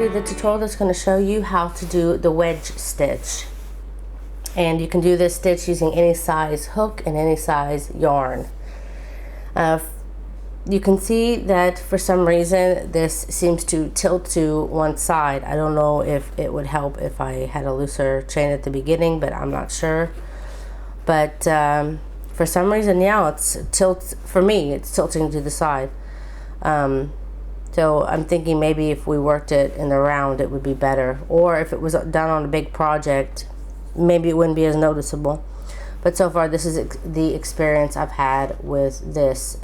be the tutorial that's going to show you how to do the wedge stitch. And you can do this stitch using any size hook and any size yarn. You can see that for some reason this seems to tilt to one side. I don't know if it would help if I had a looser chain at the beginning, but I'm not sure. But for some reason now for me it's tilting to the side. So I'm thinking maybe if we worked it in the round it would be better, or if it was done on a big project maybe it wouldn't be as noticeable. But so far this is the experience I've had with this.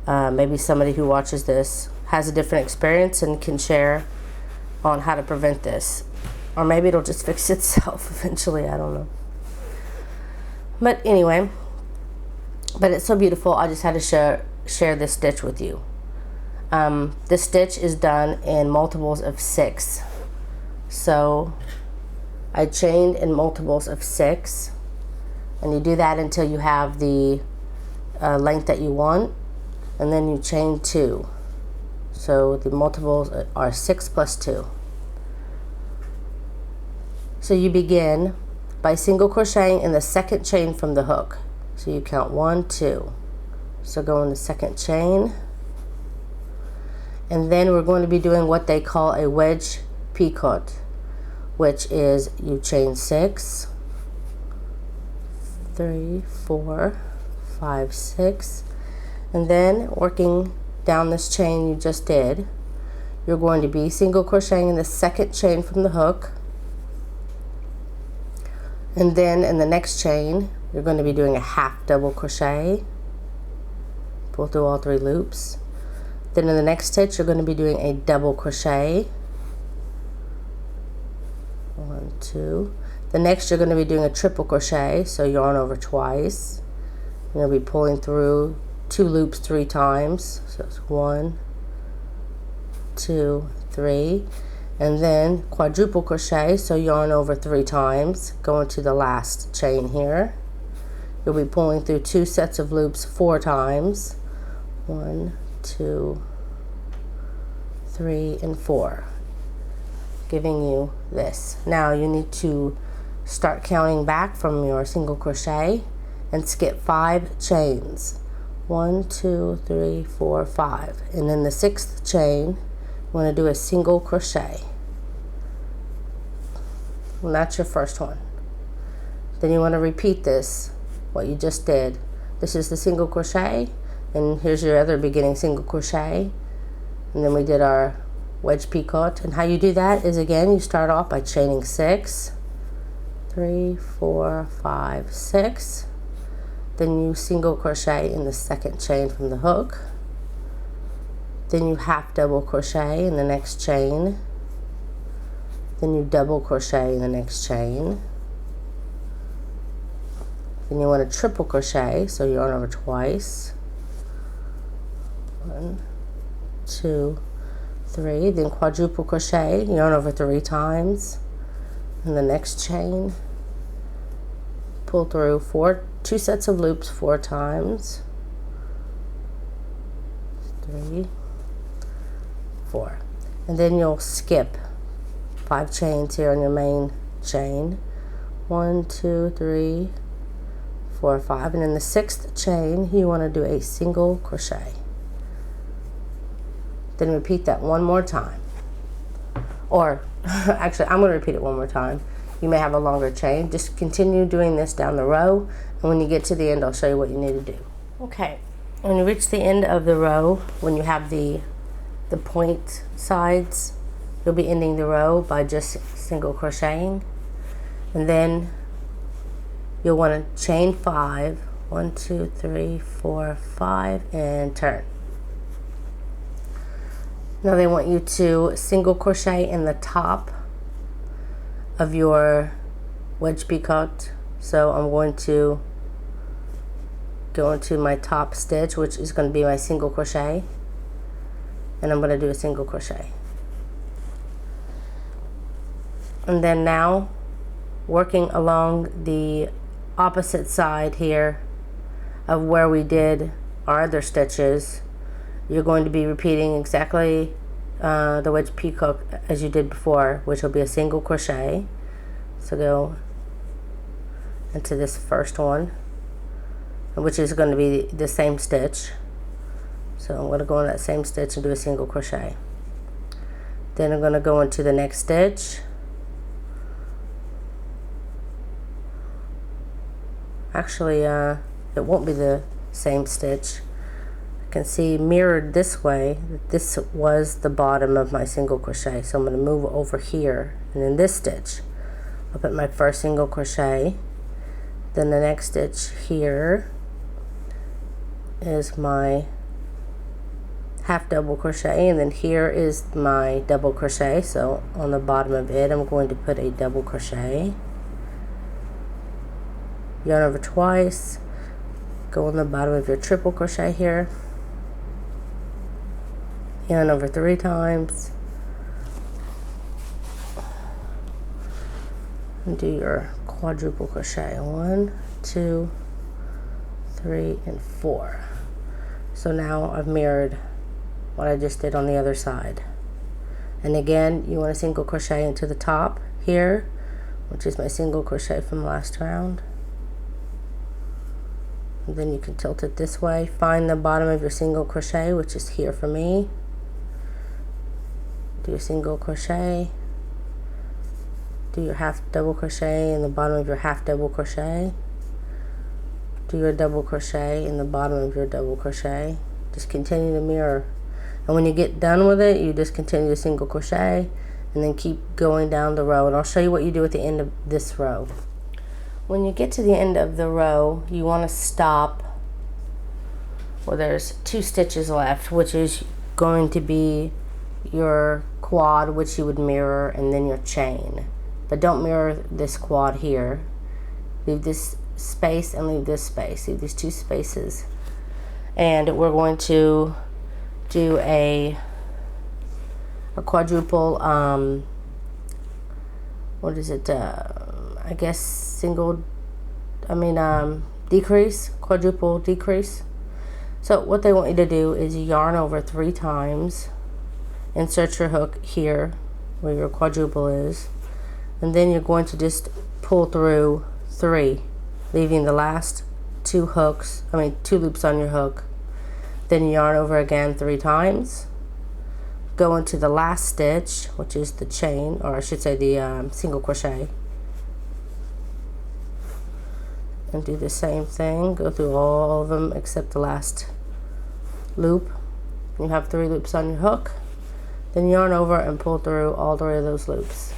Maybe somebody who watches this has a different experience and can share on how to prevent this, or maybe it'll just fix itself eventually, I don't know. But anyway, but it's so beautiful, I just had to share this stitch with you. This stitch is done in multiples of 6, so I chained in multiples of 6, and you do that until you have the length that you want, and then you chain 2. So the multiples are 6 plus 2. So you begin by single crocheting in the second chain from the hook. So you count 1, 2. So go in the second chain, and then we're going to be doing what they call a wedge picot, which is you chain 6, 3, 4, 5, 6, and then working down this chain you just did, you're going to be single crocheting in the second chain from the hook, and then in the next chain you're going to be doing a half double crochet, pull through all 3 loops. Then in the next stitch you're going to be doing a double crochet, 1, 2. The next you're going to be doing a triple crochet, so yarn over twice. You're going to be pulling through 2 loops 3 times, so it's 1, 2, 3, and then quadruple crochet, so yarn over 3 times, going to the last chain here. You'll be pulling through 2 sets of loops 4 times, 1, 2, 3, and 4, giving you this. Now you need to start counting back from your single crochet and skip 5 chains. 1, 2, 3, 4, 5, and in the 6th chain you want to do a single crochet. Well, that's your first one. Then you want to repeat this, what you just did. This is the single crochet, and here's your other beginning single crochet, and then we did our wedge picot. And how you do that is, again, you start off by chaining 6, 3, 4, 5, 6. Then you single crochet in the second chain from the hook. Then you half double crochet in the next chain. Then you double crochet in the next chain. Then you want to triple crochet, so yarn over twice. 1, 2, 3. Then quadruple crochet, yarn over 3 times. In the next chain, pull through 2 sets of loops 4 times, 3, 4, and then you'll skip 5 chains here on your main chain, 1, 2, 3, 4, 5, and in the 6th chain you want to do a single crochet. Then repeat that one more time, or actually I'm going to repeat it one more time. You may have a longer chain. Just continue doing this down the row, and when you get to the end I'll show you what you need to do. Okay, when you reach the end of the row, when you have the point sides, you'll be ending the row by just single crocheting, and then you'll want to chain 5, 1, 2, 3, 4, 5, and turn. Now they want you to single crochet in the top of your wedge picot, so I'm going to go into my top stitch, which is going to be my single crochet, and I'm going to do a single crochet. And then now, working along the opposite side here of where we did our other stitches, you're going to be repeating exactly the wedge peacock as you did before, which will be a single crochet. So go into this first one, which is going to be the same stitch. So I'm going to go in that same stitch and do a single crochet. Then I'm going to go into the next stitch. Actually, it won't be the same stitch. I can see mirrored this way that this was the bottom of my single crochet. So I'm going to move over here, and in this stitch I'll put my first single crochet. Then the next stitch here is my half double crochet, and then here is my double crochet. So on the bottom of it I'm going to put a double crochet, yarn over twice, go on the bottom of your triple crochet here, yarn over 3 times, and do your quadruple crochet. 1, 2, 3, and 4. So now I've mirrored what I just did on the other side. And again, you want to single crochet into the top here, which is my single crochet from last round. And then you can tilt it this way. Find the bottom of your single crochet, which is here for me. Do a single crochet, do your half double crochet in the bottom of your half double crochet, do your double crochet in the bottom of your double crochet. Just continue to mirror, and when you get done with it, you just continue to single crochet and then keep going down the row. And I'll show you what you do at the end of this row. When you get to the end of the row, you want to stop well, there's 2 stitches left, which is going to be your quad, which you would mirror, and then your chain. But don't mirror this quad here. Leave this space and leave this space. Leave these 2 spaces. And we're going to do a quadruple, what is it, I guess decrease, quadruple decrease. So what they want you to do is yarn over 3 times, insert your hook here where your quadruple is, and then you're going to just pull through 3, leaving the last 2 loops on your hook. Then yarn over again 3 times, go into the last stitch, which is the chain, or I should say the single crochet, and do the same thing. Go through all of them except the last loop. You have 3 loops on your hook, then yarn over and pull through all 3 of those loops,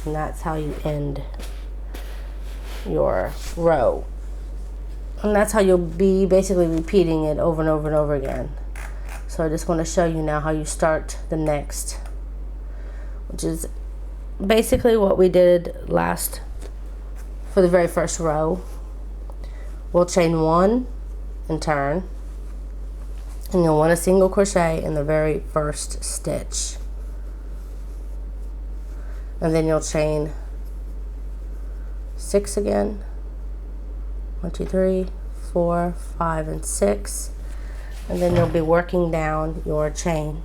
and that's how you end your row. And that's how you'll be basically repeating it over and over and over again. So I just want to show you now how you start the next, which is basically what we did last for the very first row. We'll chain 1 and turn, and you'll want a single crochet in the very first stitch, and then you'll chain 6 again. 1, 2, 3, 4, 5, and 6, and then you'll be working down your chain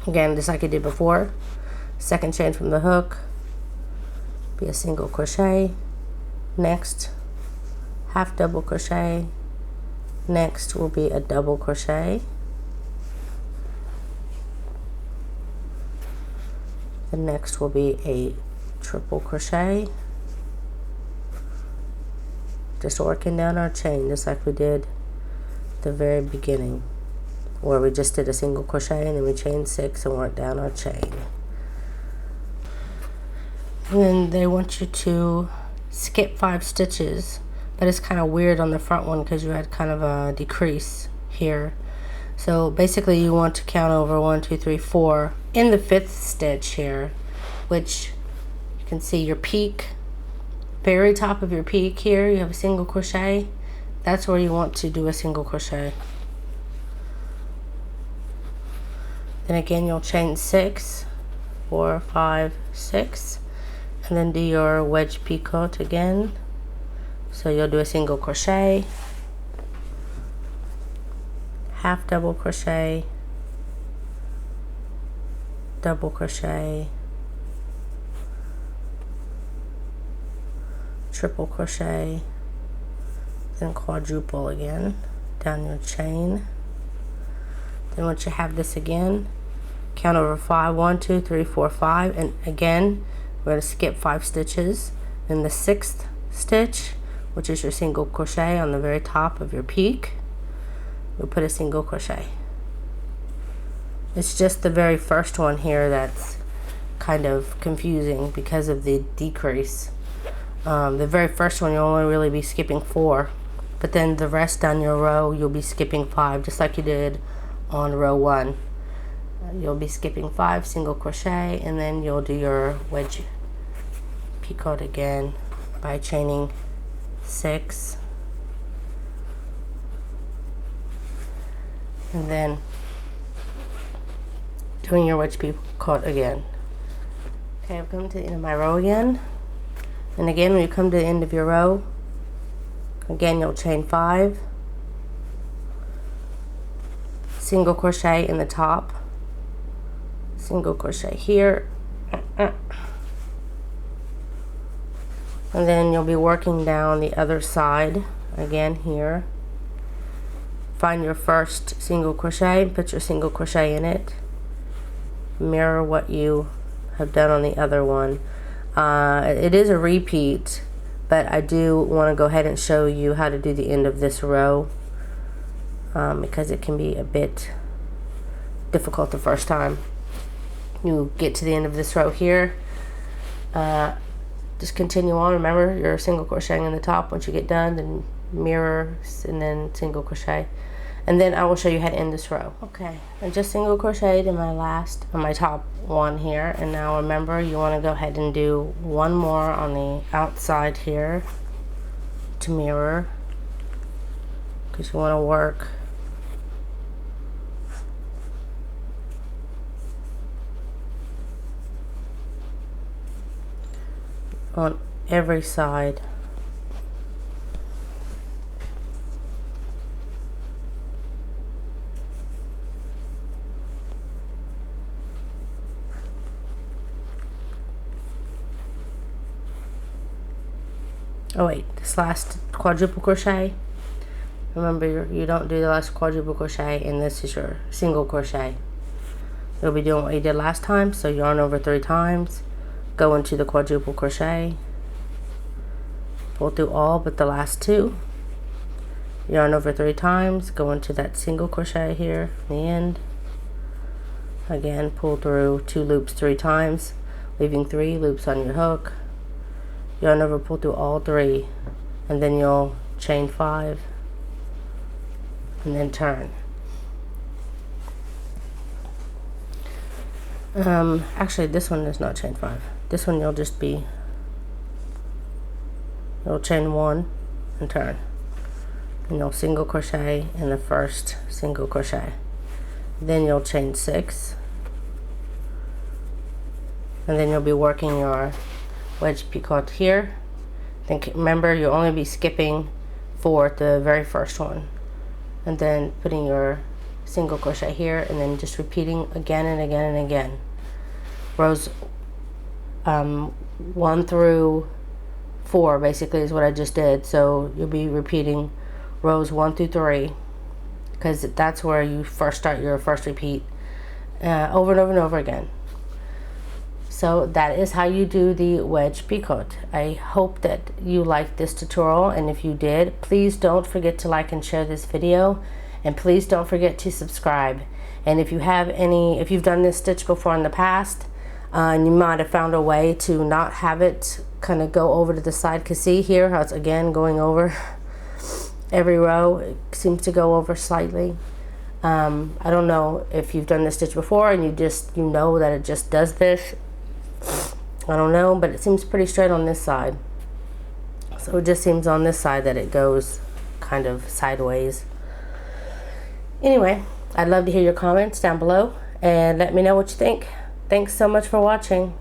again, just like you did before. Second chain from the hook, be a single crochet, next half double crochet, next will be a double crochet, the next will be a triple crochet, just working down our chain just like we did at the very beginning, where we just did a single crochet and then we chained 6 and worked down our chain. And then they want you to skip 5 stitches, but it's kind of weird on the front one because you had kind of a decrease here. So basically you want to count over 1, 2, 3, 4 in the 5th stitch here, which you can see your peak, very top of your peak here, you have a single crochet. That's where you want to do a single crochet. Then again you'll chain 6, 4, 5, 6, and then do your wedge picot again. So you'll do a single crochet, half double crochet, double crochet, triple crochet, then quadruple again down your chain. Then once you have this again, count over 5, 1, 2, 3, 4, 5, and again we're going to skip 5 stitches. In the 6th stitch, which is your single crochet on the very top of your peak, we'll put a single crochet. It's just the very first one here that's kind of confusing because of the decrease. The very first one you'll only really be skipping 4, but then the rest down your row you'll be skipping 5, just like you did on row 1. You'll be skipping 5 single crochet, and then you'll do your wedge picot again by chaining 6, and then doing your wedge picot again. Okay, I've come to the end of my row again, and again when you come to the end of your row, again you'll chain 5, single crochet in the top, single crochet here, and then you'll be working down the other side again here. Find your first single crochet, put your single crochet in it, mirror what you have done on the other one. It is a repeat, but I do want to go ahead and show you how to do the end of this row, because it can be a bit difficult the first time. You get to the end of this row here, just continue on. Remember, you're single crocheting in the top. Once you get done, then mirror and then single crochet, and then I will show you how to end this row. Okay, I just single crocheted in my top one here, and now remember you want to go ahead and do one more on the outside here to mirror, because you want to work on every side. Oh wait, this last quadruple crochet, remember you don't do the last quadruple crochet, and this is your single crochet. You'll be doing what you did last time, so yarn over 3 times, go into the quadruple crochet, pull through all but the last 2, yarn over 3 times, go into that single crochet here in the end, again pull through 2 loops 3 times, leaving 3 loops on your hook, yarn over, pull through all 3, and then you'll chain 5 and then turn. Actually this one is not chain 5. This one you'll chain 1 and turn, and you'll single crochet in the first single crochet, then you'll chain 6, and then you'll be working your wedge picot here. Then remember you'll only be skipping 4 at the very first one, and then putting your single crochet here, and then just repeating again and again and again. Rows 1 through 4 basically is what I just did, so you'll be repeating rows 1 through 3, because that's where you first start your first repeat, over and over and over again. So that is how you do the wedge picot. I hope that you liked this tutorial, and if you did, please don't forget to like and share this video, and please don't forget to subscribe. And if you've done this stitch before in the past, and you might have found a way to not have it kind of go over to the side, because see here how it's again going over every row. It seems to go over slightly. I don't know if you've done this stitch before and you know that it just does this. I don't know, but it seems pretty straight on this side. So it just seems on this side that it goes kind of sideways. Anyway, I'd love to hear your comments down below and let me know what you think. Thanks so much for watching.